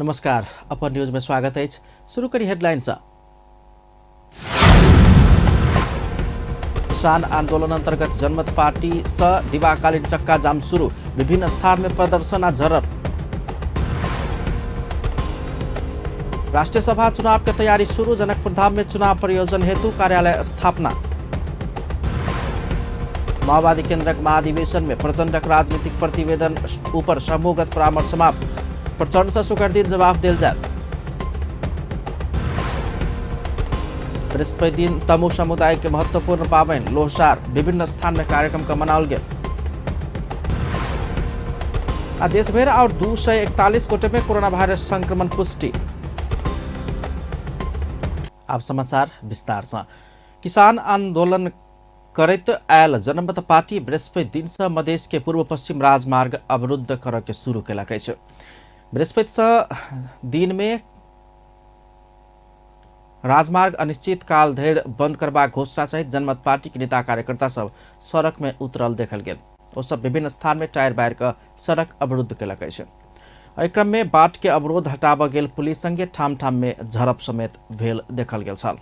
नमस्कार, अपन न्यूज में स्वागत है। शुरू करी हेडलाइंस। किसान आंदोलन अंतर्गत जनमत पार्टी स दिवाकालीन चक्का जाम शुरू, विभिन्न स्थान में प्रदर्शन आ झड़प। राष्ट्रीय सभा चुनाव की तैयारी शुरू, जनकपुर धाम में चुनाव प्रयोजन हेतु कार्यालय स्थापना। माओवादी केंद्रक महाधिवेशन में प्रचंडक राजनीतिक प्रतिवेदन ऊपर समूहगत परामर्श समाप्त, प्रचंड से शुक्र दिन जवाब दिल जात। बृहस्पति दिन तमु समुदाय के महत्वपूर्ण पावन लोहसार, विभिन्न स्थान में कार्यक्रम का मनाओल गेल। देश भर और 241 गोटे में कोरोना वायरस संक्रमण पुष्टि। अब समाचार विस्तार से। किसान आंदोलन करत आयल जनमत पार्टी बृहस्पति दिन से मधेश के पूर्व पश्चिम राजमार्ग अवरुद्ध करके शुरू केलक अछि। बृहस्पति से दिन में राजमार्ग अनिश्चित काल धरि बंद करबाक घोषणा सहित जनमत पार्टी के नेता कार्यकर्ता सब सड़क में उतरल देखल गेल। ओ सब विभिन्न स्थान में टायर बायर के सड़क अवरुद्ध केलक अछि। एहि क्रम में बाट के अवरोध हटाबऽ गेल पुलिस संगे ठाम ठाम में झड़प समेत भेल देखल गेल छल।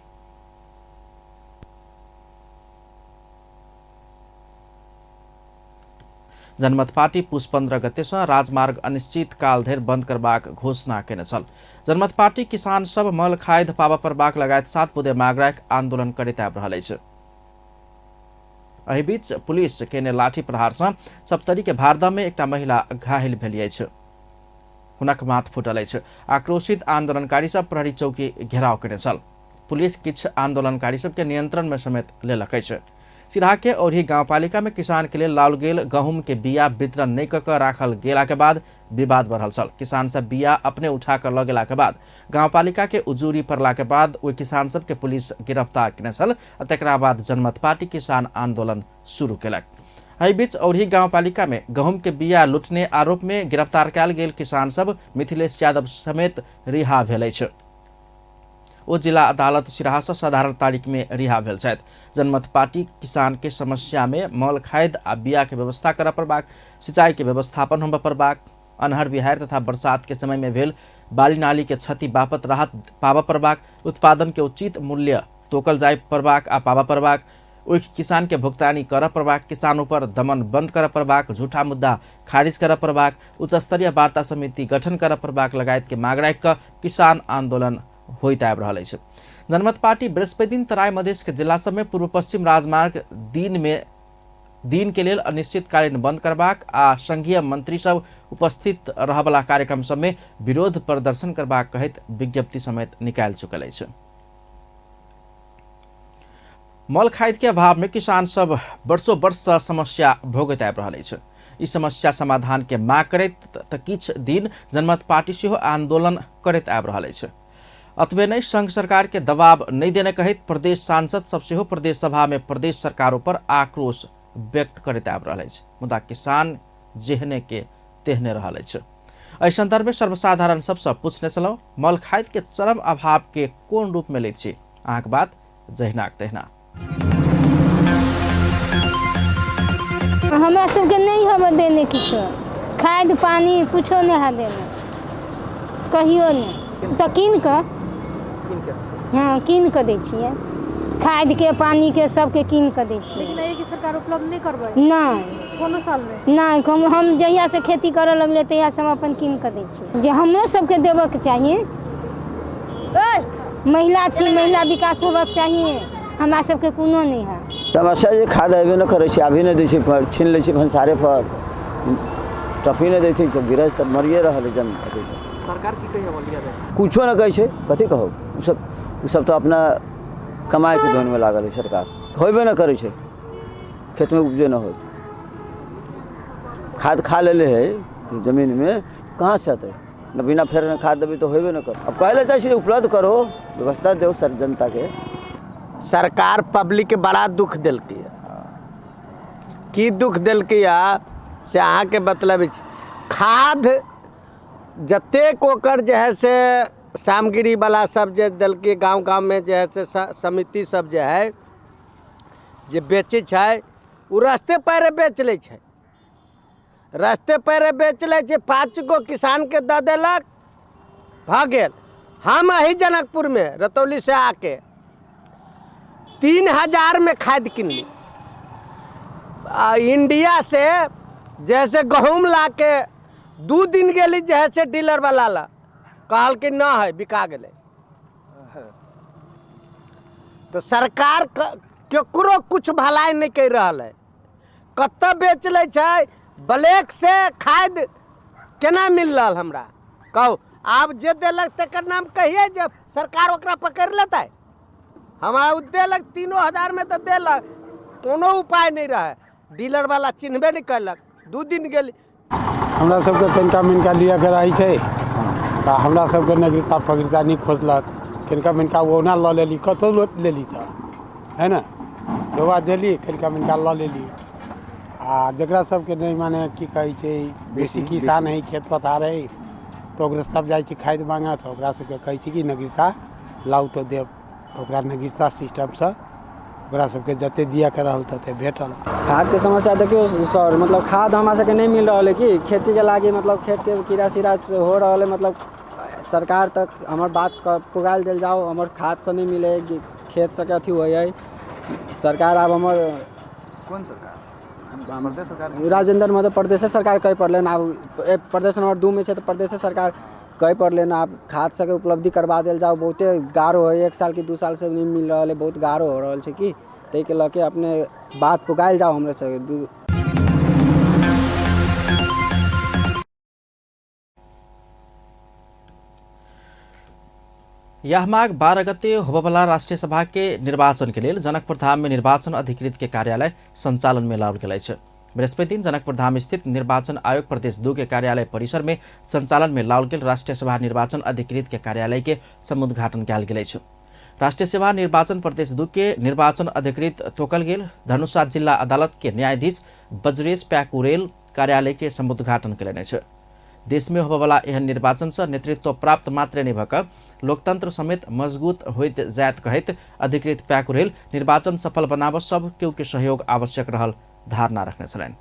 जनमत पार्टी पुष 15 गते से राजमार्ग अनिश्चित काल धरि बंद करबाक घोषणा केने छल। जनमत पार्टी किसान सब मल खाद पाबा परबाक लगायत 7 बुधे माग राखि आंदोलन करैत आबि रहल अछि। एहि बीच पुलिस केने लाठी प्रहार से सप्तरी के भारदा में एकटा महिला घायल भेल अछि। हुनक माथ फुटल अछि। आक्रोशित आंदोलनकारी सब प्रहरी चौकी घेराव केने छल। पुलिस किछु आंदोलनकारी सब के नियंत्रण में समेत लेलक अछि। सिराहा के औरही गांवपालिका में किसान के लिए लाओल गेल गहूम के बिया वितरण नहीं कऽ राखल गेला के बाद विवाद बढ़ल छल। किसान सब बिया अपने उठा कर ल गेला के बाद गांवपालिका के उजूरी पड़ला के बाद ओहि किसान सब के पुलिस गिरफ्तार केने छल। तकरा बाद जनमत पार्टी किसान आंदोलन शुरू केलक। एहि बीच औरही गांवपालिका में गहूम के बिया लूटने आरोप में गिरफ्तार कयल गेल किसान सब मिथिलेश यादव समेत रिहा भेल अछि। ओ जिला अदालत सिराहा से साधारण तारीख में रिहा भेल छथि। जनमत पार्टी किसान के समस्या में मल खाद आ बिया के व्यवस्था करऽ पड़बाक, सिंचाई के व्यवस्थापन होबऽ पड़बाक, अन्हर बिहार तथा बरसात के समय में भेल बाली नाली के क्षति बापत राहत पाबऽ पड़बाक, उत्पादन के उचित मूल्य तोकल जाय पड़बाक आ पाबऽ पड़बाक, ओहि किसान के भुगतानी करऽ पड़बाक, किसानों पर दमन बंद करऽ पड़बाक, झूठा मुद्दा खारिज करऽ पड़बाक, उच्च स्तरीय वार्ता समिति गठन करऽ पड़बाक लगायत के मांग राखि कऽ किसान आंदोलन होइत आबि रहल अछि। जनमत पार्टी बृहस्पति दिन तराई मधेश के जिला सब में पूर्व पश्चिम राजमार्ग दिन के लेल अनिश्चितकालीन बंद करबाक आ संघीय मंत्री सब उपस्थित रहबला कार्यक्रम सब में विरोध प्रदर्शन करबाक कहैत विज्ञप्ति समेत निकाल चुकल अछि। मल खाद के अभाव में किसान सब वर्षों वर्ष समस्या भोगैत आबि रहल अछि। ई समस्या समाधान के मांग करैत किछु दिन जनमत पार्टी सेहो आंदोलन करैत आबि रहल अछि। अतबे नहीं संघ सरकार के दबाव नहीं देने कहित प्रदेश सांसद सब सेहो प्रदेश सभा में प्रदेश सरकारों पर आक्रोश व्यक्त करैत आबि रहल अछि। मुदा किसान जेहने के तेहने रहल अछि। एहि संदर्भ में सर्वसाधारण सबसे पूछने छलहुँ, मल खाद के चरम अभाव के कोन रूप में लैत छी? अहाँक बात जहिनाक तहिना। हमरा सबके नहीं हवा देने किछो, खाद पानी कुछो नहीं है देने, कहियो नहीं। तो कीन के दै छियै, खाद के पानी के सबके कीन के दै छियै। लेकिन एहि की सरकार उपलब्ध नहीं करबै? नहीं, कोनो साल में नहीं। हम जहिया से खेती करऽ लगले तहिया से हम अपन कीन के दै छियै। जे हमरो सबके देबऽ के चाहिए, महिला छी, महिला विकास होबऽ के चाहिए। हमरा सबके कोनो नहीं है समस्या। जे खाद अबे न करे छै, अभी न दै छै, छीन लै छै भंसारे पर, टफी न दै छै, गिरज तऽ मरिए रहल जन। सरकार की कहिए बोलिए रे? कुछो न कहै छै, कथी कहू? उ सब तो अपना कमाई के धोन में लागल है। सरकार होबे न करे छै, खेत में उपजे न हो, खाद खा लेले है जमीन में, कहाँ से आते न? बिना फेर खाद देवे तो होबे न कर। अब कहले चाहिए उपलब्ध करो, व्यवस्था दो सर जनता के। सरकार पब्लिक के बड़ा दुख दिलकै की दुख दिलकै से अहाँ के मतलब खाद जतेक ओकर जे है से सामग्री वाला सब जे दिलकै गाँव गाँव में जे है से समिति सब जे है जे बेचे छै, उ रास्ते पैरे बेच ले छै, रास्ते पैरे बेच ले छै। 5 गो किसान के दे देलक, भ गेल। हम अही जनकपुर में रतौली से आके 3000 में खाद किनली। इंडिया से जैसे गहूम ला के 2 दिन गेली, जैसे डीलर वाला ला कहल कि न है बिका गेले। तो सरकार केकरो कुछ भलाई नहीं कर रहा है। कत बेच ले छै, ब्लैक से खाद केना मिल रहा हमरा कहू। आब जे देलक तकर नाम कहिए, जब सरकार ओकरा पकड़ लेता। हमारा उ देलक 3000 में तो देलक, कोनो उपाय नहीं रहा। डीलर वाला चिन्हबे नहीं करलक, 2 दिन गेली। हमरा सबके कनिका मिनका लिया के रहै छै तऽ हमरा सबके नागरिकता फगरिकता नहीं खोजलक। कनिका मिनका ओना लऽ लेली, कतौ लेली तऽ है ना, दोबा देली कनिका मिनका लऽ लेली। आ जकरा सबके नहीं माने की कहै छै बेसी किसान है, खेत पथार है, तो ओकरा सब जाइ छै खाद मांगा, तऽ ओकरा सबके कहै छै कि नागरिकता लाउ तऽ देब। ओकरा नागरिकता सिस्टमसँ ओकरा सबके जते दिया के रहल तते भेटल। खाद के समस्या देखियो सर, मतलब खाद हमरा सबके नहीं मिल रहा है कि खेती के लागी, मतलब खेत के कीड़ा सीड़ा हो रहा है। मतलब सरकार तक हमार बात पुगाल दिल जाओ, हमार खाद से नहीं मिले, खेत से अथी हो जाए। सरकार अब हमार कौन सरकार? राजेंद्र मध्य प्रदेश सरकार कही पड़े। अब प्रदेश नंबर 2 में तो प्रदेश सरकार कही पड़े ना, आप खाद सके उपलब्धि करवा दिल जाओ। बहुते गारो है, 1 साल की 2 साल से नहीं मिल रहा है, बहुत गारो हो रहा है कि तै के लके अपने बात पुगाल जाओ हमरे से। यह माघ 12 गते होबवला राष्ट्रिय सभा के निर्वाचन के लिए जनकपुर धाम में निर्वाचन अधिकृत के कार्यालय संचालन में लाओल गेल छै। बृहस्पति दिन जनकपुर धाम स्थित निर्वाचन आयोग प्रदेश 2 के कार्यालय परिसर में संचालन में लाओल गेल राष्ट्रिय सभा निर्वाचन अधिकृत के कार्यालय के समुद्घाटन कयल गेल छै। राष्ट्रिय सभा निर्वाचन प्रदेश 2 के निर्वाचन अधिकृत तोकल गेल धनुषा जिला अदालत के न्यायाधीश बजरेश प्याकुरेल कार्यालय के समुद्घाटन कयलनि छै। देश में होबवला एहन निर्वाचन से नेतृत्व प्राप्त मात्र नहीं भक लोकतंत्र समेत मजबूत होइत जायत कहैत अधिकृत प्याकुरेल निर्वाचन सफल बनाब सब केहू के सहयोग आवश्यक रहल धारणा रखने छलनि।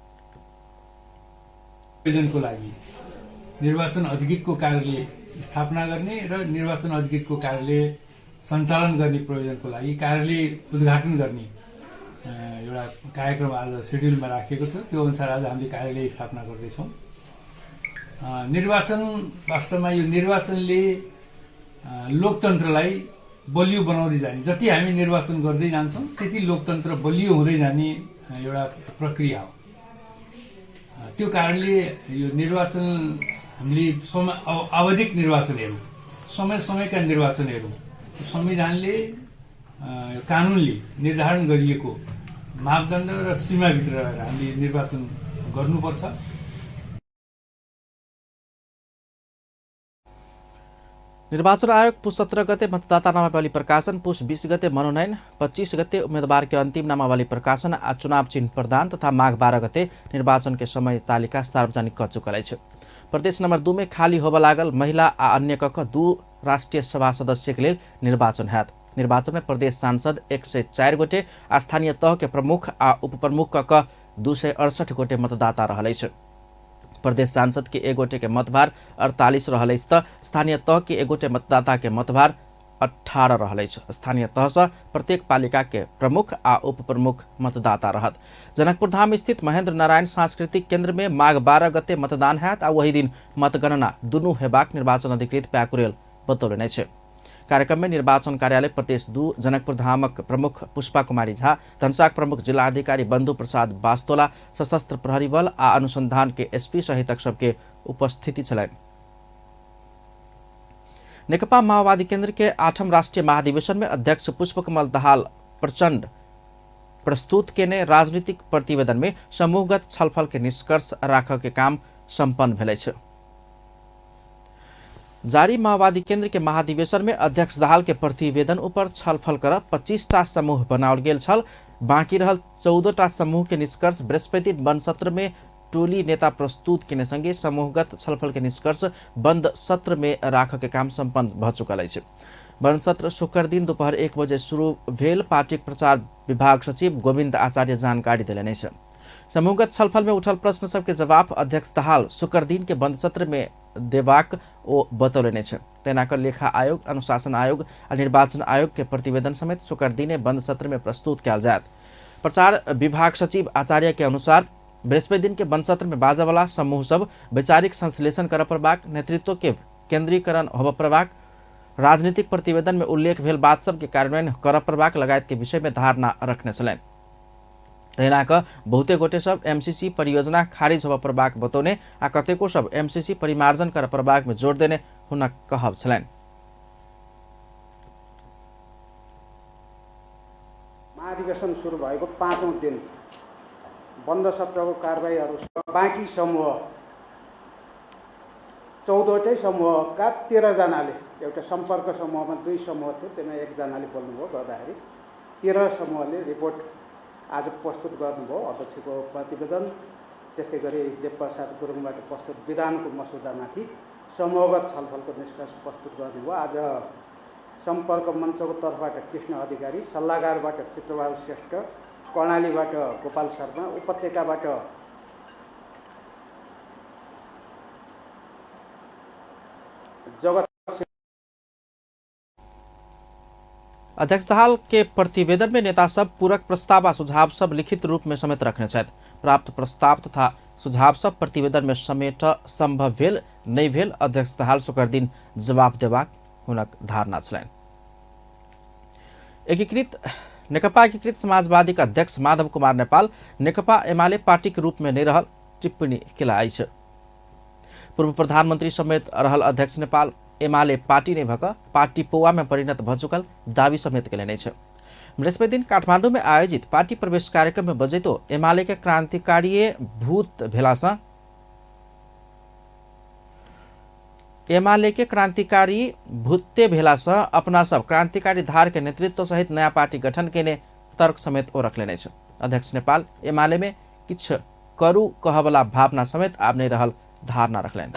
को लागि निर्वाचन अधिकृतको कार्यालय स्थापना गर्ने र निर्वाचन अधिकृतको कार्यालय सञ्चालन गर्ने प्रयोजनको लागि कार्यालय उद्घाटन गर्ने एउटा कार्यक्रम आज शेड्युलमा राखिएको थियो। त्यो अनुसार आज हामीले कार्यालय स्थापना गर्दैछौँ। निर्वाचन वास्तवमा यो निर्वाचनले लोकतन्त्रलाई बलियो बनाउँदै जाने, जति हामी निर्वाचन गर्दै जान्छौँ त्यति लोकतन्त्र बलियो हुँदै जाने एउटा प्रक्रिया हो। त्यो कारणले यो निर्वाचन हामीले आवधिक निर्वाचनहरू, समय समयका निर्वाचनहरू संविधानले कानुनले निर्धारण गरिएको मापदण्ड र सीमाभित्र रहेर हामीले निर्वाचन गर्नुपर्छ। निर्वाचन आयोग पुस 17 गते मतदाता नामावली प्रकाशन, पुस 20 गते मनोनयन, 25 गते उम्मीदवार के अंतिम नामावली प्रकाशन आ चुनाव चिन्ह प्रदान तथा माघ 12 गते निर्वाचन के समय तालिका सार्वजनिक कर चुकल है। प्रदेश नंबर 2 में खाली होबे लागल महिला आ अन्य कक्ष 2 राष्ट्रीय सभा सदस्य के लिए निर्वाचन हैत। निर्वाचन में प्रदेश सांसद 104 गोटे, स्थानीय तह के प्रमुख आ उपप्रमुख कक्ष 268 गोटे मतदाता रहल छै। प्रदेश सांसद के 1 गोटे के मतभार 48 रहल अछि त स्थानीय तह के 1 गोटे मतदाता के मतभार 18 रहल अछि। स्थानीय तह से प्रत्येक पालिका के प्रमुख आ उप प्रमुख मतदाता रहत। जनकपुर धाम स्थित महेंद्र नारायण सांस्कृतिक केंद्र में माघ 12 गते मतदान हैत आ वही दिन मतगणना दुनू हेबाक निर्वाचन अधिकृत प्याकुरेल बतौलनि छै। कार्यक्रम में निर्वाचन कार्यालय प्रदेश 2 जनकपुर धामक प्रमुख पुष्पा कुमारी झा, धनसाक प्रमुख जिला अधिकारी बंधु प्रसाद बास्तोला, सशस्त्र प्रहरी बल आ अनुसंधान के एसपी सहित सबके उपस्थिति छलनि। नेकपा माओवादी केंद्र के 8म राष्ट्रीय महाधिवेशन में अध्यक्ष पुष्पकमल दाहाल प्रचंड प्रस्तुत केने राजनीतिक प्रतिवेदन में समूहगत छलफल के निष्कर्ष राख के काम संपन्न भेल छै। जारी माओवादी केंद्र के महाधिवेशन में अध्यक्ष दाहाल के प्रतिवेदन ऊपर छलफल कर 25टा समूह बनाओल गेल छल। बाँकी रहल 14टा समूह के निष्कर्ष बृहस्पति वन सत्र में टोली नेता प्रस्तुत केने संगे समूहगत छलफल के निष्कर्ष बंद सत्र में राख के काम संपन्न भ चुकल है। वन सत्र शुक्र दिन दोपहर 1 बजे शुरू भेल। पार्टी प्रचार विभाग सचिव गोविंद आचार्य जानकारी देलनि छै। समूहगत छलफल में उठल प्रश्न सबके जवाब अध्यक्ष दाहाल शुक्र दिन के बंद सत्र में देवाक ओ बतौलनि छै। तैनाकर लेखा आयोग, अनुशासन आयोग और निर्वाचन आयोग के प्रतिवेदन समेत शुक्र दिने बंद सत्र में प्रस्तुत किया जाए। प्रचार विभाग सचिव आचार्य के अनुसार बृहस्पति दिन के बंद सत्र में बाजावाला समूह सब वैचारिक संश्लेषण कर प्रभाग, नेतृत्व के केंद्रीकरण होब प्रभाग, राजनीतिक प्रतिवेदन में उल्लेख भेल बात सब के कार्यान्वयन कर प्रभाग लगायत के विषय में धारणा रखने छलैन। तहिनाक बहुते गोटे सब एमसीसी परियोजना खारिज होब प्रभाग बतौने आ कतेको सब एमसीसी परिमार्जन कर प्रभाग में जोड़ देने हुनक कहब छलैन। महाधिवेशन सुरु भएको 5औं दिन बन्द सत्रको कारबाहीहरू बाँकी समूह 14वटै समूहका 13 जनाले, एउटा सम्पर्क समूहमा 2 समूह थियो, त्यसमा 1 जनाले बोल्नुभयो, गर्दाखेरि 13 समूहले रिपोर्ट आज प्रस्तुत गर्नुभयो। अध्यक्षको प्रतिवेदन, त्यस्तै गरी देवप्रसाद गुरुङबाट प्रस्तुत विधानको मसौदामाथि समूहगत छलफलको निष्कर्ष प्रस्तुत गर्नुभयो। आज सम्पर्क मञ्चको तर्फबाट कृष्ण अधिकारी, सल्लाहकारबाट चित्रबहादुर श्रेष्ठ, कर्णालीबाट गोपाल शर्मा, उपत्यकाबाट जगत। अध्यक्ष दाहाल के प्रतिवेदन में नेता सब पूरक प्रस्ताव व सुझाव सब लिखित रूप में समेत रखने छथि। प्राप्त प्रस्ताव तथा सुझाव सब प्रतिवेदन में समेट संभव भेल नहीं भेल अध्यक्ष दाहाल शुक्र दिन जवाब देबाक हुनक धारणा छलैन। नेकपा एकीकृत समाजवादी का अध्यक्ष माधव कुमार नेपाल नेकपा एमाले पार्टी के रूप में नहीं रहल टिप्पणी केलाई छ। पूर्व प्रधानमंत्री समेत रहल अध्यक्ष नेपाल एमाले पार्टी नहीं भक पार्टी पौवा में परिणत भ चुकल दावी समेत केले नै छ। बृहस्पति दिन काठमाडौँ में आयोजित पार्टी प्रवेश कार्यक्रम में बजैतो एमाले के क्रांतिकारी भूत भेलासा एमाले के क्रांतिकारी भूते भेलासा अपना सब क्रांतिकारी धार के नेतृत्व सहित नया पार्टी गठन केने तर्क समेत ओ रखले नै छ। अध्यक्ष नेपाल एमाले में किछ करू कहबला भावना समेत आप नहीं रहल धारणा रखलेन।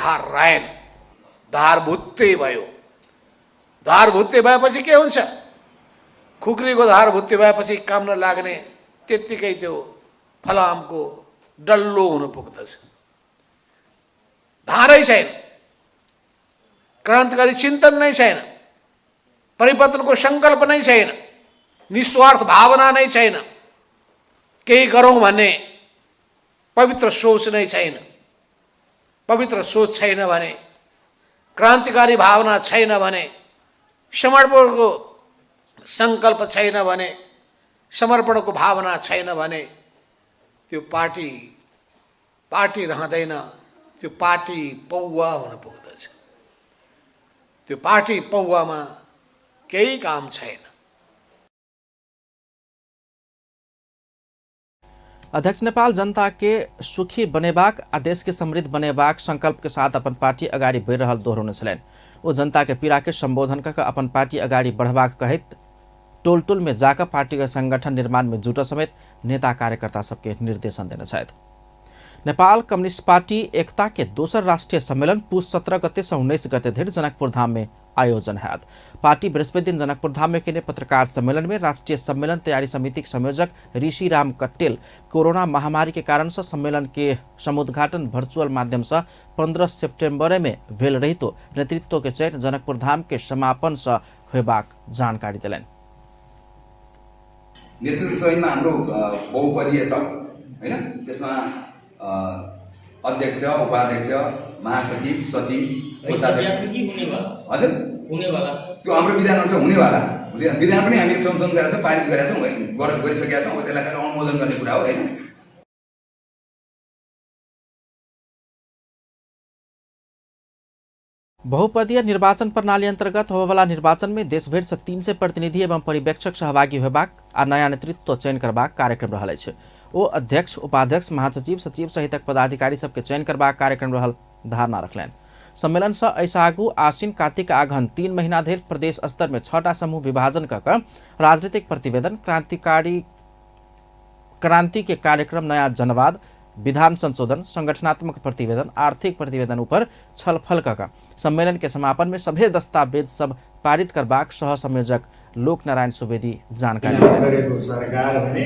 धार भुत्ते भयो। धार भुत्ते भएपछि के हुन्छ? खुकुरीको धार भुत्ते भएपछि काम नलाग्ने त्यत्तिकै त्यो फलामको डल्लो हुन पुग्दछ। धारै छैन, क्रान्तिकारी चिन्तन नै छैन, परिवर्तनको सङ्कल्प नै छैन, निस्वार्थ भावना नै छैन, केही गरौँ भन्ने पवित्र सोच नै छैन। पवित्र सोच छैन भने, क्रान्तिकारी भावना छैन भने, समर्पणको सङ्कल्प छैन भने, समर्पणको भावना छैन भने त्यो पार्टी रहँदैन। त्यो पार्टी पौवा हुन पुग्दछ। त्यो पार्टी पौवामा केही काम छैन। अध्यक्ष नेपाल जनता के सुखी बनेबाक आ देश के समृद्ध बनेबाक संकल्प के साथ अपन पार्टी अगाडि बढ़ि रहल दोहरौने छलैन। ओ जनता के पीड़ा के संबोधन कऽ अपन पार्टी अगाडि बढ़बाक कहैत टोल टोल में जाकर पार्टी के संगठन निर्माण में जुट समेत नेता कार्यकर्ता सबके निर्देशन देने छथि। नेपाल कम्युनिस्ट पार्टी एकता के दोसर राष्ट्रीय सम्मेलन पुष 17 गते से 19 गते धरि जनकपुर धाम में आयोजन हैत। पार्टी बृहस्पति दिन जनकपुर धाम में केने पत्रकार सम्मेलन में राष्ट्रीय सम्मेलन तैयारी समिति के संयोजक ऋषि राम कट्टेल कोरोना महामारी के कारण से सम्मेलन के समुद्घाटन वर्चुअल माध्यम से 15 सितंबर में भेल रही तो नेतृत्व के चयन जनकपुर धाम के समापन से होबाक जानकारी दिलैन। नेतृत्व चयनमा हाम्रो बहुपदीय छ हैन, त्यसमा अध्यक्ष, उपाध्यक्ष, महासचिव, सचिव, कोषाध्यक्ष हजुर हुनेवाला त्यो हाम्रो विधानअनुसार हुनेवाला विधान पनि हामी संशोधन गरेका छौँ, पारित गरेका छौँ, गरिसकेका छौँ। त्यसलाई खाली अनुमोदन गर्ने कुरा हो हैन। बहुपदीय निर्वाचन प्रणाली अंतर्गत होबेवाला निर्वाचन में देशभर से 300 प्रतिनिधि एवं पर्यवेक्षक सहभागी होबाक आ नया नेतृत्व चयन करबाक कार्यक्रम रहल अछि। ओ अध्यक्ष, उपाध्यक्ष, महासचिव, सचिव सहित पदाधिकारी सबके चयन करबाक कार्यक्रम रहल धारणा रखलैन। सम्मेलन से ऐसा आगू आश्विन, कार्तिक, आघन 3 महीना धरि प्रदेश स्तर में 6टा समूह विभाजन कऽ राजनीतिक प्रतिवेदन, क्रांति के कार्यक्रम, नया जनवाद, विधान संशोधन, संगठनात्मक प्रतिवेदन, आर्थिक प्रतिवेदन ऊपर छलफल कऽ सम्मेलन के समापन में सभे दस्तावेज सब पारित करबाक सह संयोजक लोक नारायण सुवेदी जानकारी दिए। सरकार भने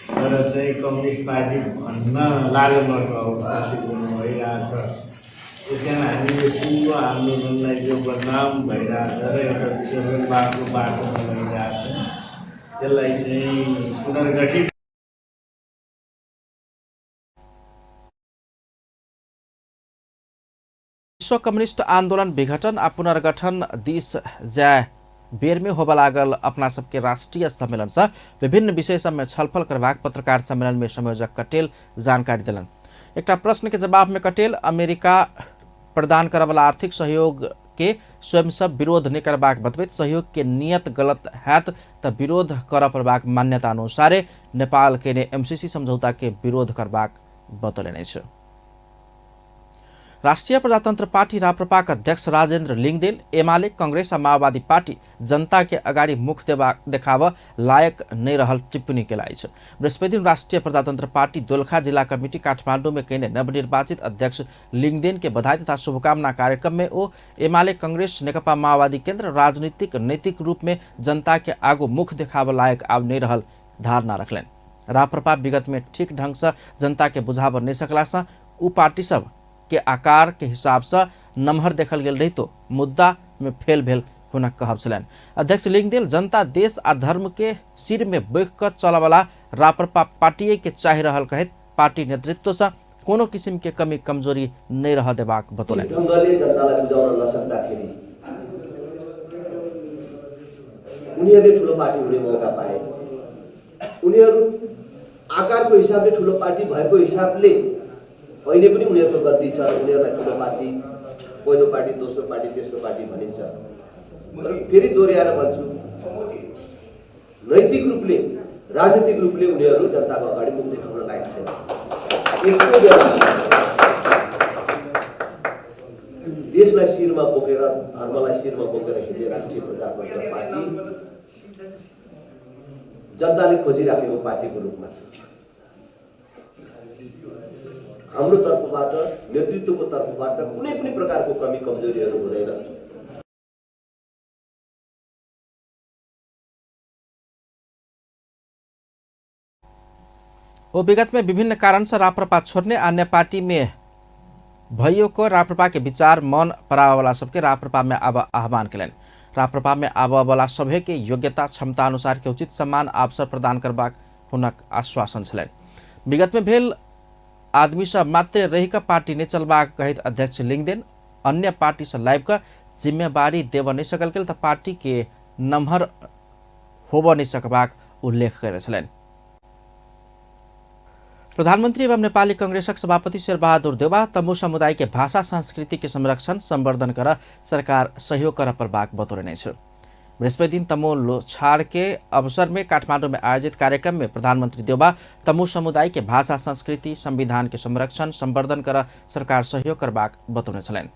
तर चाहिँ कम्युनिस्ट पार्टी भन्न लागु भएको अवस्था भइरहेछ। त्यस कारण हामी यो सिङ्गो आन्दोलनलाई यो बदनाम भइरहेछ र एउटा विश्वको बाटोमा लगिरहेछ त्यसलाई चाहिँ पुनर्गठित विश्व कम्युनिस्ट आंदोलन विघटन आ पुनर्गठन दिस जाय बेर में होबा लागल अपना सबके राष्ट्रीय सम्मेलन से विभिन्न विषय सब में छलफल करबाक पत्रकार सम्मेलन में संयोजक कटेल जानकारी दिलन। एक प्रश्न के जवाब में कटेल अमेरिका प्रदान करवाला आर्थिक सहयोग के स्वयं सब विरोध नहीं करबाक बतबैत सहयोग के नियत गलत हैत त विरोध कर पड़बाक मान्यता अनुसारे नेपाल के ने एमसीसी समझौता के विरोध करबाक बतौलने छ। राष्ट्रिय प्रजातन्त्र पार्टी राप्रपाका अध्यक्ष राजेन्द्र लिङदेन एमाले कांग्रेस और माओवादी पार्टी जनता के अगाडि मुख देखाव लायक नहीं रहल टिप्पणी केलाई छ। बृहस्पति दिन राष्ट्रिय प्रजातन्त्र पार्टी दोलखा जिला कमिटी काठमाडौँ में कहने नवनिर्वाचित अध्यक्ष लिङदेन के बधाई तथा शुभकामना कार्यक्रम में ओ एमाले कांग्रेस नेकपा माओवादी केन्द्र राजनीतिक नैतिक रूप में जनता के आगो मुख देखाव लायक आब नहीं रहल धारणा रखलन। राप्रपा विगत में ठीक ढंग से जनता के बुझाव नहीं सकला से उ पार्टी सब के आकार के हिसाब से नम्हर देखल गेल रही तो मुद्दा में फेल भेल होना कहब छलन। अध्यक्ष लिङदेन जनता देश आ धर्म के सिर में बैठ कर चलवाला राप्रपा पार्टी के चाह रहल कहत पार्टी नेतृत्व से कोनो किसिम के कमी कमजोरी नहीं रह देबाक बतौलन। ढङ्गले जनतालाई बुझाउन नसक्दाखेरि उनीहरूले ठुलो पार्टी हुने मौका पाए। उनीहरू आकारको हिसाबले ठुलो पार्टी भएको हिसाबले अहिले पनि उनीहरूको गद्दी छ। उनीहरूलाई ठुलो पार्टी, पहिलो पार्टी, दोस्रो पार्टी, तेस्रो पार्टी भनिन्छ। तर फेरि दोहोऱ्याएर भन्छु, नैतिक रूपले, राजनीतिक रूपले उनीहरू जनताको अगाडि मुख देखाउन लायक छैन। यसको बेला देशलाई शिरमा बोकेर, धर्मलाई शिरमा बोकेर हिँड्ने राष्ट्रिय प्रजातन्त्र पार्टी जनताले खोजिराखेको पार्टीको रूपमा छ। हाम्रो तर्फबाट, नेतृत्वको तर्फबाट कुनै पनि प्रकारको कमी कमजोरीहरू हुँदैन। वो विगत में विभिन्न कारण से राप्रपा छोड़ने अन्य पार्टी में भइयो को राप्रपा के विचार मन परावा वाला सबके राप्रपा में अब आह्वान कलन। राप्रपा में आब वाला सभे के योग्यता क्षमता अनुसार के उचित सम्मान अवसर प्रदान करबाक हुनक आश्वासन छलन। विगत में भेल आदमी सब मात्र रही का पार्टी ने चलबाक कहत अध्यक्ष लिङदेन अन्य पार्टी से लाइव का जिम्मेवारी देव नहीं सकल गेल त पार्टी के नम्हर होब नहीं सकबाक उल्लेख करे छलन। प्रधानमंत्री एवं नेपाली कांग्रेसक सभापति शेरबहादुर देउवा तमु समुदाय के भाषा संस्कृति के संरक्षण संवर्धन कर सरकार सहयोग कर परबाक बतौलने छ। बृहस्पति दिन तमु लोछाड़ के अवसर में काठमाडौँ में आयोजित कार्यक्रम में प्रधानमंत्री देउवा तमु समुदाय के भाषा संस्कृति संविधान के संरक्षण संवर्धन कर सरकार सहयोग करबाक बतौने छलन।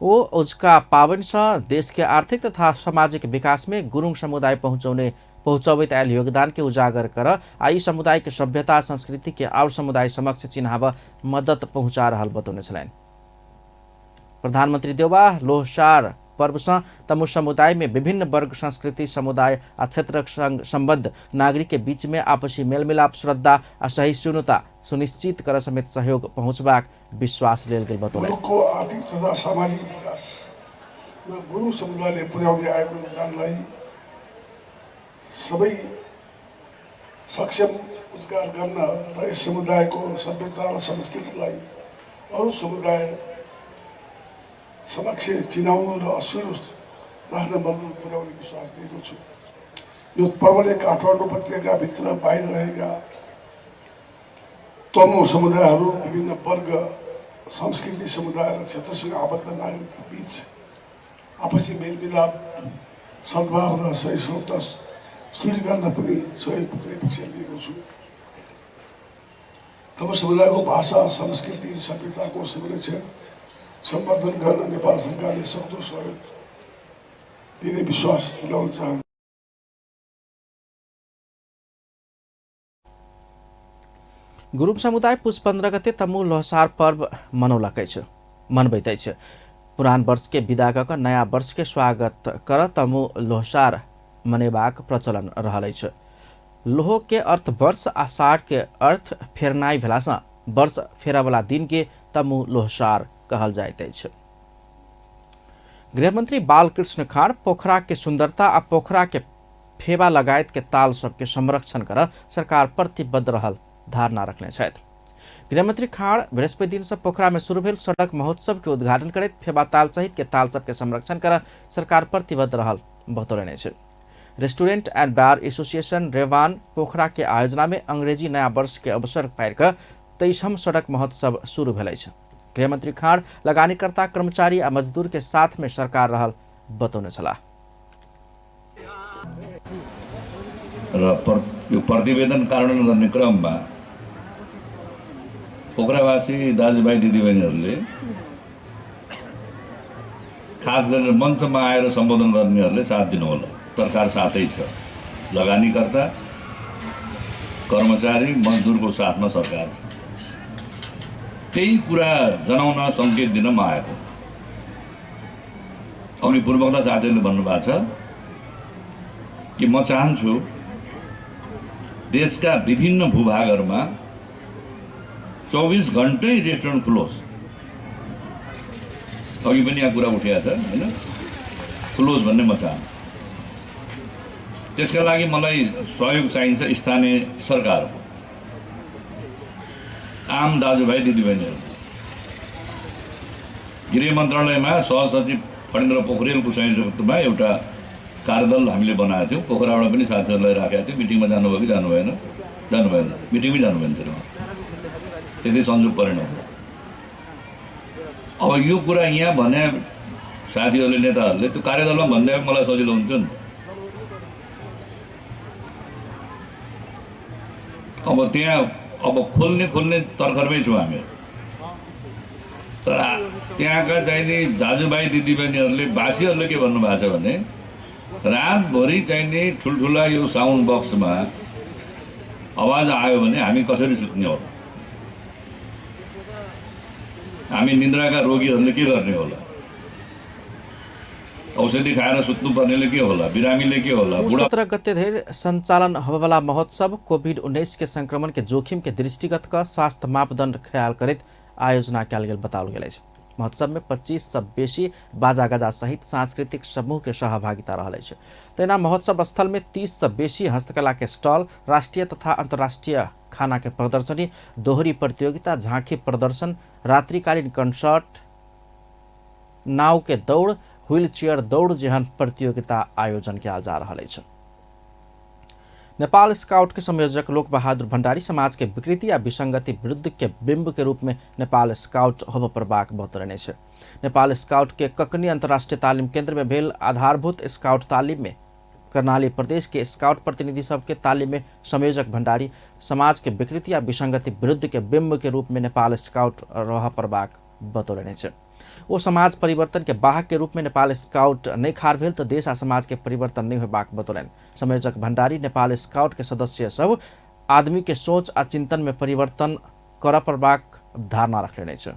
वो उजका पावन से देश के आर्थिक तथा सामाजिक विकास में गुरुङ समुदाय पहुँचौत आयल योगदान के उजागर कर आई समुदाय के सभ्यता संस्कृति के और समुदाय समक्ष चिन्हाव मदद पहुँचा रहल बतौने छलन। प्रधानमंत्री देउवा लोहसार पर्व से तमु समुदाय में विभिन्न वर्ग संस्कृति समुदाय आ क्षेत्र संबद्ध नागरिक के बीच में आपसी मेलमिलाप श्रद्धा आ सहिष्णुता सुनिश्चित कर समेत सहयोग पहुँचबाक विश्वास लेल गेल बतौले। आर्थिक तथा सामाजिक विकास में गुरुङ समुदायले पुर्याउँदै आएको योगदानलाई सबै सक्षम उद्घार गर्न र यस समुदायको सभ्यता र संस्कृतिलाई अरू समुदाय समक्ष चिनाउनु र अक्षुण्ण राख्न मद्दत पुर्याउने विश्वास दिएको छु। यो पर्वले काठमाडौँ उपत्यकाभित्र बाहिर रहेका तमु समुदायहरू विभिन्न वर्ग संस्कृति समुदाय र क्षेत्रसँग आबद्ध नागरिकको बीच आपसी मेलमिलाप सद्भाव र सहिष्णुता सुनिश्चित गर्न पनि सहयोग पुग्ने पक्ष लिएको छु। तमु समुदायको भाषा संस्कृति सभ्यताको संरक्षण संवर्धन गर्न नेपाल सरकारले सक्दो सहयोग दिने विश्वास दिलाउन चाहन्छु। गुरुङ समुदाय पुष 15 गते तमु लोहसार पर्व मनबैत छ। पुरान वर्ष के विदा क नयाँ वर्ष के स्वागत कर तमु लोहसार मनेबाक प्रचलन रहल छ। लोह के अर्थ वर्ष आषाढ़ के अर्थ फेरनाई भेला वर्ष फेरा वाला दिन के तमु लोहसार कहल जाइत अछि। गृहमंत्री बालकृष्ण खाड़ पोखरा के सुंदरता आ पोखरा के फेवा लगायत के ताल सबके संरक्षण कर सरकार प्रतिबद्ध रहल धारणा रखने छथि। गृहमंत्री खाड़ बृहस्पति दिन से पोखरा में शुरू भेल सड़क महोत्सव के उद्घाटन करैत फेवा ताल सहित के ताल सबके संरक्षण कर सरकार प्रतिबद्ध रहल बतौलनि अछि। रेस्टोरेंट एंड बार एसोसिएशन रेवान पोखरा के आयोजना में अंग्रेजी नया वर्ष के अवसर पारि कऽ 23हम सड़क महोत्सव शुरू भेल अछि। गृहमंत्री खाड़ लगानीकर्ता कर्मचारी आ मजदूर के साथ में सरकार रहल बतौने छलाह। यो प्रतिवेदन कार्यान्वयन गर्ने क्रममा पोखरावासी दाजुभाइ दिदीबहिनीहरूले खास गरेर मञ्चमा आएर सम्बोधन गर्नेहरूले साथ दिनुहोला। सरकार साथै छ, लगानीकर्ता कर्मचारी मजदुरको साथमा सरकार छ। त्यही कुरा जनाउन सङ्केत दिन म आएको। अनि पूर्वका साथीहरूले भन्नुभएको छ कि म चाहन्छु देशका विभिन्न भूभागहरूमा 24 घन्टै रेस्टुरेन्ट क्लोज। अघि पनि यहाँ कुरा उठेको छ हैन, क्लोज भन्ने म चाहन्छु। त्यसका लागि मलाई सहयोग चाहिन्छ स्थानीय सरकारको, आम दाजुभाइ दिदीबहिनीहरू। गृह मन्त्रालयमा सहसचिव फणेन्द्र पोखरेलको संयोजकत्वमा एउटा कार्यदल हामीले बनाएको थियौँ। पोखराबाट पनि साथीहरूलाई राखेका थियौँ। मिटिङमा जानुभयो कि जानु भएन? मिटिङमै जानु भएन थियो। त्यति संयोग परेन। अब यो कुरा यहाँ भने साथीहरूले नेताहरूले त्यो कार्यदलमा भन्दै मलाई सजिलो हुन्थ्यो नि। अब त्यहाँ अब खोल्ने तर्खरमै छौँ हामी। तर त्यहाँका चाहिँ नि दाजुभाइ दिदीबहिनीहरूले बासीहरूले के भन्नुभएको छ भने रातभरि चाहिँ नि ठुल्ठुला यो साउन्ड बक्समा आवाज आयो भने हामी कसरी सुत्ने होला? हामी निन्द्राका रोगीहरूले के गर्ने होला? औषधि खाएर सुत्नुपर्नेले के होला? बिरामीले के होला? 17 गते धरि सञ्चालन होबेवाला महोत्सव कोभिड-19 के संक्रमण के जोखिम के दृष्टिगत का स्वास्थ्य मापदण्ड ख्याल करैत आयोजना कयल गेल बताओल गेल अछि। महोत्सव में 25 से बेसी बाजा गाजा सहित सांस्कृतिक समूह के सहभागिता रहल अछि। तहिना महोत्सव स्थल में 30 से बेसी हस्तकला के स्टॉल, राष्ट्रीय तथा अंतर्राष्ट्रीय खाना के प्रदर्शनी, दोहरी प्रतियोगिता, झांकी प्रदर्शन, रात्रिकालीन कंसर्ट, नाव के दौड़, व्हील चेयर दौड़ जेहन प्रतियोगिता आयोजन कयल जा रहल अछि। नेपाल स्काउट के संयोजक लोक बहादुर भण्डारी समाज के विकृति या विसंगति विरुद्ध के बिंब के रूप में नेपाल स्काउट होब प्रबाक बतौलनि छै। नेपाल स्काउट के ककनी अंतर्राष्ट्रीय तालीम केंद्र में भेल आधारभूत स्काउट तालीम में कर्णाली प्रदेश के स्काउट प्रतिनिधि सबके तालीम में संयोजक भण्डारी समाज के विकृति या विसंगति विरुद्ध के बिंब के रूप में नेपाल स्काउट रह प्रबाक बतौलनि छै। वो समाज परिवर्तन के वाहक के रूप में नेपाल स्काउट नहीं खार भेल तो देश आ समाज के परिवर्तन नहीं होबाक बतौलनि। संयोजक भण्डारी नेपाल स्काउट के सदस्य सब आदमी के सोच आ चिंतन में परिवर्तन कर प्रबाक धारणा रखले छ।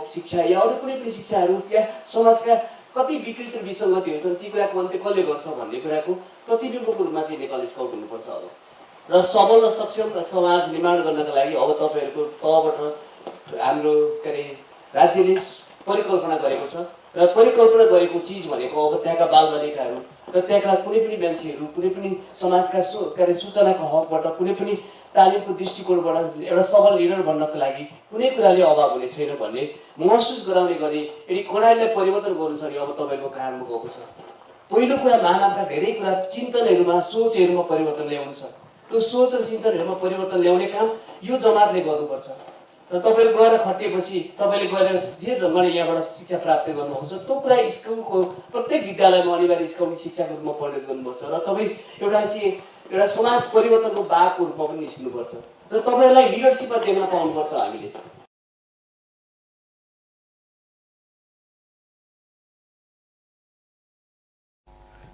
शिक्षा या अरू कुनै पनि शिक्षाहरू या समाजका कति विकृत र विसंगतिहरू छन् ती कुराको अन्त्य कसले गर्छ भन्ने कुराको प्रतिबिम्बको रूपमा चाहिँ नेपाल स्काउट हुनुपर्छ अब। र सबल र सक्षम समाज निर्माण गर्नका लागि अब तपाईहरुको तहबाट हाम्रो के अरे राज्यले परिकल्पना गरेको छ र परिकल्पना गरेको चीज भनेको अब त्यहाँका बालबालिकाहरू र त्यहाँका कुनै पनि मान्छेहरू कुनै पनि समाजका सूचनाको हकबाट कुनै पनि तालिमको दृष्टिकोणबाट एउटा सबल लिडर बन्नको लागि कुनै कुराले अभाव हुने छैन भन्ने महसुस गराउने गरी यदि कडाइलाई परिवर्तन गर्नु छ भने अब तपाईहरुको काममा गएको छ। पहिलो कुरा मानवका धेरै कुरा चिन्तनहरुमा सोचहरुमा परिवर्तन ल्याउनु छ। त्यो सोच र चिन्तनहरुमा परिवर्तन ल्याउने काम यो जमातले गर्नुपर्छ। र तपाईहरु गएर खटिएपछि तपाईले गएर जे ढंगले यहाँबाट शिक्षा प्राप्त गर्नुहुन्छ त्यो कुरा स्कुलको प्रत्येक विद्यालयमा अनिवार्य स्काउट शिक्षाको रूपमा परिणत गर्नुपर्छ र तपाई एउटा समाज परिवर्तनको बागको रूपमा पनि निस्किनुपर्छ र तपाईहरुलाई लिडरशिपमा देख्न पाउनुपर्छ हामीले।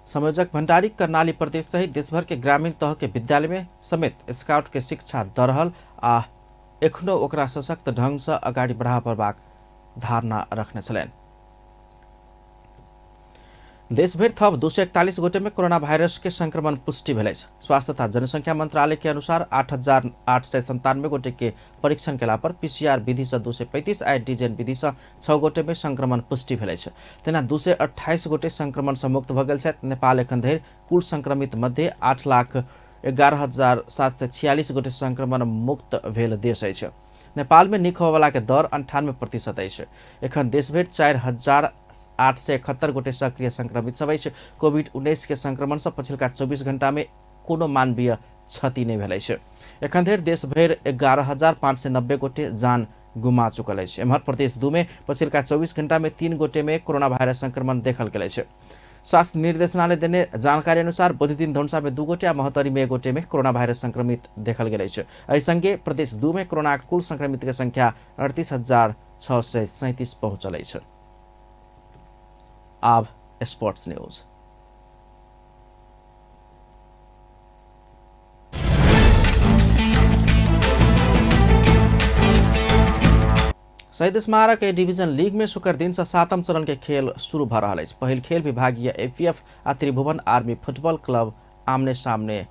संयोजक भण्डारी कर्णाली प्रदेश सहित देशभर के ग्रामीण तह के विद्यालय में समेत स्काउट के शिक्षा द रहल आ एखनो ओकरा सशक्त ढंग से अगाडि बढ़ा प्रबाक धारणा रखने छलैन। देशभर थप 241 गोटे में कोरोना वायरस के संक्रमण पुष्टि भेल। स्वास्थ्य तथा जनसंख्या मंत्रालय के अनुसार 8,897 गोटे के परीक्षण केला पर PCR विधि से 235 एंटीजन विधि से 6 गोटे में संक्रमण पुष्टि भेल। तेना 228 गोटे संक्रमण से मुक्त भ गेल। नेपाल एखन धरि कुल संक्रमित मध्य 8,11,746 गोटे संक्रमण मुक्त भेल देश अछि। नेपाल में निक होबला के दर 98% अछि। एखन देशभर 4,871 गोटे सक्रिय संक्रमित सब अछि। कोविड-19 के संक्रमण से पछिलका 24 घंटा में कोनो मानवीय क्षति नहीं भेल अछि। एखन धरि देशभर 11,590 गोटे जान गुमा चुकल अछि। एम्हर प्रदेश 2 में पछिलका 24 घंटा में 3 गोटे में कोरोना वायरस संक्रमण देखल गेल अछि। स्वास्थ्य निर्देशनालय देने जानकारी अनुसार बुधदिन धनुषा में 2 गोटे आ महोत्तरी में 1 गोटे में कोरोना वायरस संक्रमित देखल गेल अछि। एहि संगे प्रदेश 2 में कोरोना कुल संक्रमित के संख्या 38,637 पहुंचल अछि। अब स्पोर्ट्स न्यूज। शहीद स्मारक ए डिवीजन लीग में शुक्र दिन से 7म चरण के खेल शुरू भ रहा है। पहिल खेल विभागीय APF आ त्रिभुवन आर्मी फुटबॉल क्लब आमने सामने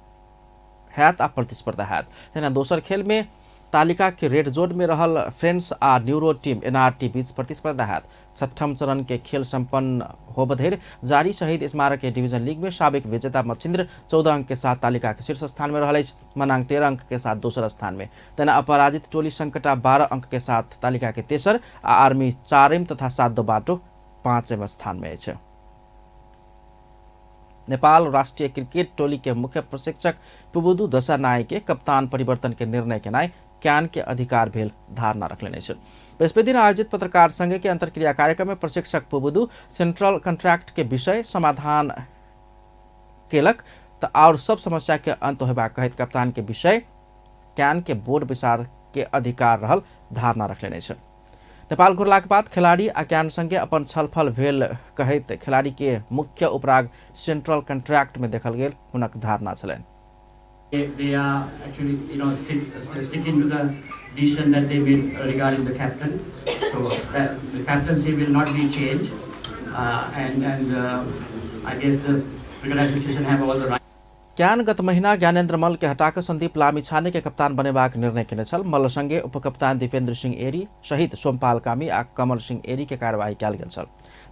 हैत आ प्रतिस्पर्धा हैत। तेना दोसर खेल में तालिका के रेड जोन में रहल फ्रेंड्स आ न्यूरो टीम NRT बीच प्रतिस्पर्धा हैत। 6ठम चरण के खेल संपन्न होब धरि जारी शहीद स्मारक के डिवीजन लीग में साबिक विजेता मच्छिन्द्र 14 अंक के साथ तालिका के शीर्ष स्थान में रहल। मनांग 13 अंक के साथ दूसरा स्थान में। तेना अपराजित टोली संकटा 12 अंक के साथ तालिका के तेसर आ आर्मी 4 तथा 7 बाटो 5वें स्थान में है। नेपाल राष्ट्रीय क्रिकेट टोली के मुख्य प्रशिक्षक पुबुदु दशानाय के कप्तान परिवर्तन के निर्णय के नाय ज्ञान के अधिकार भेल धारणा रखलेने छल। बृहस्पति दिन आयोजित पत्रकार संघ के अंतर्क्रिया कार्यक्रम में प्रशिक्षक पुबुदु सेंट्रल कॉन्ट्रैक्ट के विषय समाधान केलक त और सब समस्या के अंत होबा कहत कप्तान के विषय ज्ञान के बोर्ड विचार के अधिकार रहल धारणा रखलेने छल। नेपाल घुरलाक बाद खिलाड़ी आ ज्ञान संगे अपन छलफल भेल कहत खिलाड़ी के मुख्य उपराग सेंट्रल कॉन्ट्रैक्ट में देखल गेल हुनक धारणा छलनि। They are actually, sticking to the decision that they made regarding the captain. So that the captaincy will not be changed, and I guess the cricket association have all the right. ज्ञान गत महीना ज्ञानेन्द्र मल के हटाकर संदीप लामिछाने के कप्तान बनेबाक निर्णय केने छल। मल संगे उपकप्तान दीपेन्द्र सिंह एरी सहित सोमपाल कामी आ कमल सिंह एरी के कार्यवाही कयल गेल छल।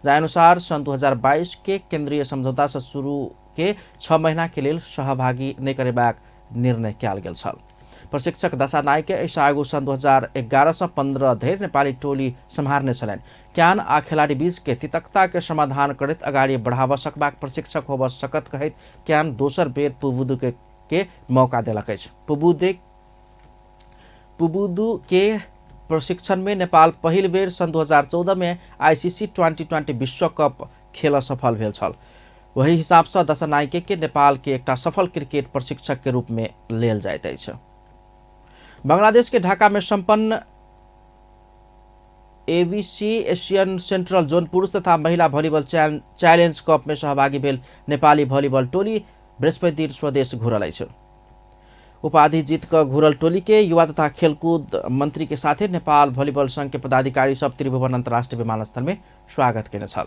जाय अनुसार सन 2022 के केंद्रीय समझौता से शुरू के 6 महीना के लेल सहभागी नहीं करेबाक निर्णय कयल गेल छल। प्रशिक्षक दशानाय के ऐसा आगू सन 2011 से 15 धरि नेपाली टोली सम्हारने छलनि। ज्ञान आ खिलाड़ी बीच के तिक्तता के समाधान करैत अगाडि बढ़ावा सकबाक प्रशिक्षक होब सकत कहैत ज्ञान दोसर बेर पुबुदु के मौका देलक अछि। पुबुदु के प्रशिक्षण में नेपाल पहिल बेर सन 2014 में ICC T20 विश्व कप खेल सफल भेल छल। वही हिसाब से दशानाय के नेपाल के एक सफल क्रिकेट प्रशिक्षक के रूप में लेल जाइत अछि। बांग्लादेश के ढाका में संपन्न ABC एशियन सेंट्रल जोन पुरुष तथा महिला वॉलीबॉल चैलेंज कप में सहभागी भेल नेपाली वॉलीबॉल टोली बृहस्पति दिन स्वदेश घुरल अछि। उपाधि जीत क घुरल टोली के युवा तथा खेलकूद मंत्री के साथे नेपाल वॉलीबॉल संघ के पदाधिकारी सब त्रिभुवन अंतर्राष्ट्रीय विमानस्थल में स्वागत केने छल।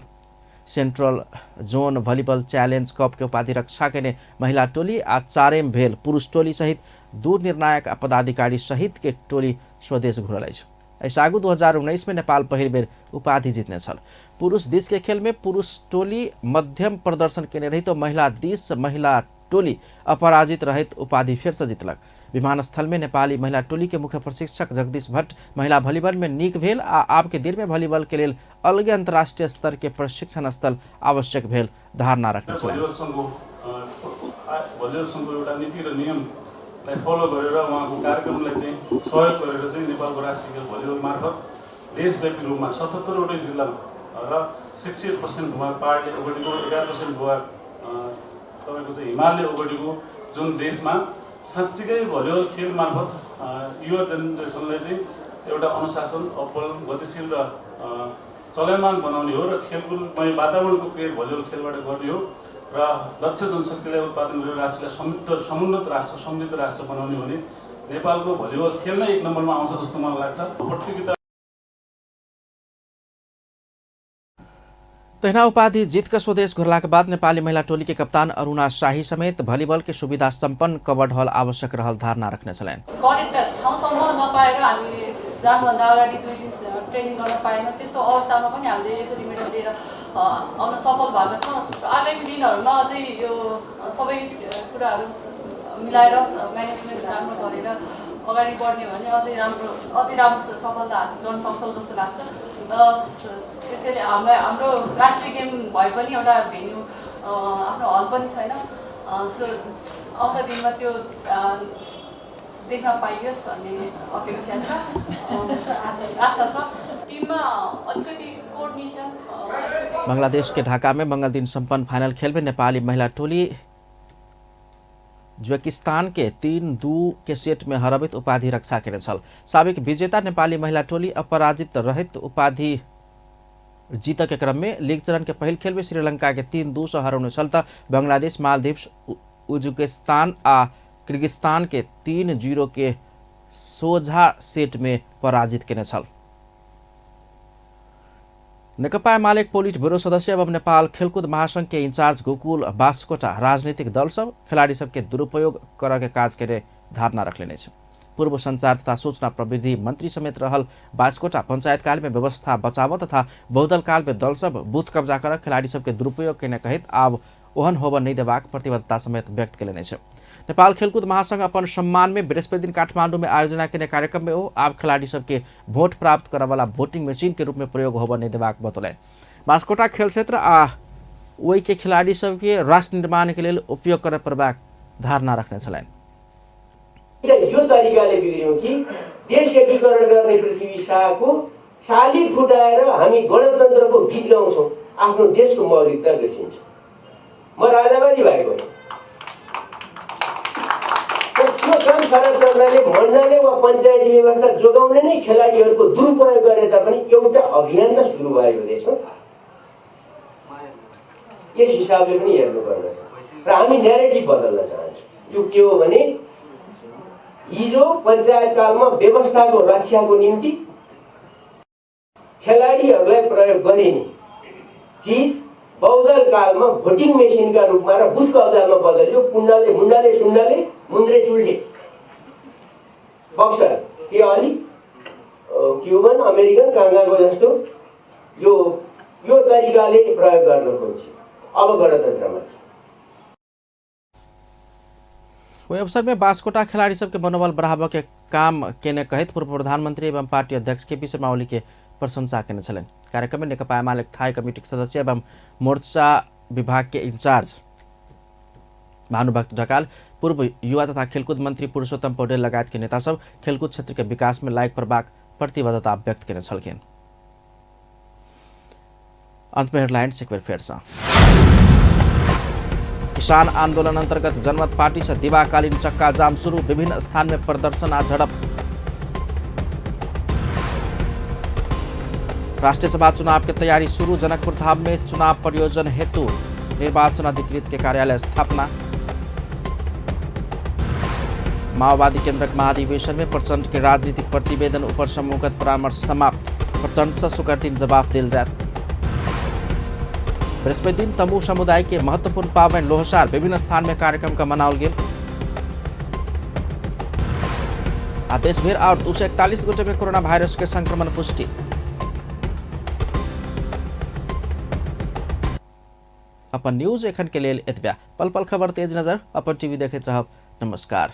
Central zone volleyball challenge cup के उपाधि रक्षा केने महिला टोली आ 4 भेल पुरुष टोली सहित 2 निर्णायक पदाधिकारी सहित के टोली स्वदेश घुरल अछि। ऐसा आगू 2019 में नेपाल पहिल बेर उपाधि जीतने छल। पुरुष दिस के खेल में पुरुष टोली मध्यम प्रदर्शन केने रही तो महिला दिस महिला टोली अपराजित रहित उपाधि फिर से जीतलक। विमानस्थल में नेपाली महिला टोली के मुख्य प्रशिक्षक जगदीश भट्ट महिला वॉलीबॉल में नीक भेल आ आब के दिन में वॉलीबॉल के लेल अलग अंतर्राष्ट्रीय स्तर के प्रशिक्षण स्थल आवश्यक भेल धारणा रखने छल। फलो गरेर उहाँको कार्यक्रमलाई चाहिँ सहयोग गरेर चाहिँ नेपालको राष्ट्रिय भलिबल मार्फत देशव्यापी रूपमा 77 वटै जिल्लामा र 68% भूभाग पहाडले ओगटेको 11% भूभाग तपाईको चाहिँ हिमालले ओगटेको जुन देशमा साँच्चीकै भलिबल खेल मार्फत युवा जेनेरेसनलाई चाहिँ एउटा अनुशासन अब्बल गतिशील र चलमान बनाउने हो र खेलकुदमय वातावरणको क्रिएट भलिबल खेलबाट गर्ने हो र दक्ष जनशक्तिलाई उत्पादन गरेर राष्ट्रलाई समुन्नत राष्ट्र समृद्ध राष्ट्र बनाउने भने नेपालको भलिबल खेल नै 1 नम्बरमा आउँछ जस्तो मलाई लाग्छ। प्रतियोगिता तहिना उपाधि जीत कर स्वदेश घुरलाका बाद नेपाली महिला टोली के कप्तान अरुणा शाही समेत भलिबल के सुविधा सम्पन्न कवर्ड हल आवश्यक रहल धारणा रख्ने छन्। ठाउँसम्म नपाएर हामीले जानुभन्दा अगाडि 2 दिन ट्रेनिङ गर्न पाएन, त्यस्तो अवस्थामा पनि हामीले यसरी मेडल लिएर आउन सफल भएका छौँ। आगामी दिनहरूमा अझै यो सबै कुराहरू मिलाएर म्यानेजमेन्ट राम्रो गरेर अगाडि बढ्ने भने अझै राम्रो सफलता हासिल गर्न सक्छौँ जस्तो लाग्छ। त्यसैले हाम्रो राष्ट्रिय गेम भए पनि एउटा भेन्यू आफ्नो हल पनि छैन, सो आउँदो दिनमा त्यो देख्न पाइयोस् भन्ने अपेक्षा छ, आशा छ। टिममा अलिकति कोअर्डिनेसन। बांग्लादेश के ढाका में मंगल दिन संपन्न फाइनल खेल में नेपाली महिला टोली उज्बेकिस्तान के 3-2 के सेट में हरबित उपाधि रक्षा केने छल। साबिक विजेता नेपाली महिला टोली अपराजित रहित उपाधि जीत के क्रम में लीग चरण के पहल खेल में श्रीलंका के 3-2 से हराउने छल त बांग्लादेश मालदीव्स उज्बेकिस्तान आ किर्गिस्तान के 3-0 के सोझा सेट में पराजित केने छल। नेकपा एमालेक पोलिट ब्यूरो सदस्य एवं नेपाल खेलकूद महासंघ के इंचार्ज गोकुल बास्कोटा राजनीतिक दल सब खिलाड़ी सबके दुरुपयोग कर के काज करे धारणा रखले छ। पूर्व संचार तथा सूचना प्रविधि मंत्री समेत रहल बास्कोटा पंचायत काल में व्यवस्था बचाव तथा बहुदल काल में दल सब बूथ कब्जा कर खिलाड़ी सबके दुरुपयोग केने कहित आब ओहन होबा नहीं देबाक प्रतिबद्धता समेत व्यक्त केले छ। नेपाल खेलकूद महासंघ अपन सम्मान में बृहस्पति दिन काठमांडू में आयोजना केने कार्यक्रम में हो आब खिलाड़ी सबके वोट प्राप्त करे वाला वोटिंग मशीन के रूप में प्रयोग होबा नहीं देबाक बतौले। बास्कोटा खेल क्षेत्र आ वही के खिलाड़ी सबके राष्ट्र निर्माण के लिए उपयोग करे परबाक धारणा रखने छलैन। यो तरिकाले बिग्रियो कि देश एकीकरण गर्ने पृथ्वी शाहको शालिग फुटाएर हामी गणतन्त्रको गीत गाउँछौँ, आफ्नो देशको मौलिकता बिर्सिन्छ। म राजावादी भएको होइन। त्यो काम शरदचन्द्रले मण्डलले वा पञ्चायती व्यवस्था जोगाउने नै खेलाडीहरूको दुरुपयोग गरे तापनि एउटा अभियान त सुरु भयो यो देशमा। यस हिसाबले पनि हेर्नुपर्दछ र हामी न्यारेटिभ बदल्न चाहन्छौँ। यो के हो भने हिजो पञ्चायत कालमा व्यवस्थाको रक्षाको निम्ति खेलाडीहरूलाई प्रयोग गरिने चिज बहुदल कालमा भोटिङ मेसिनका रूपमा र बुथ कब्जामा बदलियो। मुन्डाले सुन्डाले मुन्द्रे चुल्ठे बक्सर के अलि क्युबन अमेरिकन काङ्गाको जस्तो यो तरिकाले प्रयोग गर्न खोज्यो अब गणतन्त्रमा। वही अवसर में बास्कोटा खिलाड़ी सबके मनोबल बढ़ावा के काम केने कहित पूर्व प्रधानमंत्री एवं पार्टी अध्यक्ष केपी शर्मा ओली के प्रशंसा केने छलैन। कार्यक्रम में नेकपा एमालेक थाई कमिटी सदस्य एवं मोर्चा विभाग के इंचार्ज भानुभक्त ढकाल, पूर्व युवा तथा खेलकूद मंत्री पुरुषोत्तम पौडेल लगायत के नेता सब खेलकूद क्षेत्र के विकास में लायक प्रभाग प्रतिबद्धता व्यक्त केने छलखिन। अंत में हेडलाइन्स एक बार फिर से। किसान आंदोलन अंतर्गत जनमत पार्टी से दिवाकालीन चक्का जाम शुरू, विभिन्न स्थान में प्रदर्शन आ झड़प। राष्ट्रीय सभा चुनाव की तैयारी शुरू, जनकपुर धाम में चुनाव परियोजन हेतु निर्वाचन अधिकृत के कार्यालय स्थापना। माओवादी केंद्रक महाधिवेशन में प्रचंड के राजनीतिक प्रतिवेदन ऊपर समूहगत परामर्श समाप्त, प्रचंड से शुक्र दिन जवाब दिल जात। बृहस्पति दिन तमु समुदाय के महत्वपूर्ण पावन लोहसार, विभिन्न स्थान में कार्यक्रम का मनावल गेल। देश भर और 241 गोटे में कोरोना वायरस के संक्रमण पुष्टि। अपन न्यूज एखन के लेल एतबे। पल पल खबर तेज नजर अपन टीवी देखैत रहब। नमस्कार।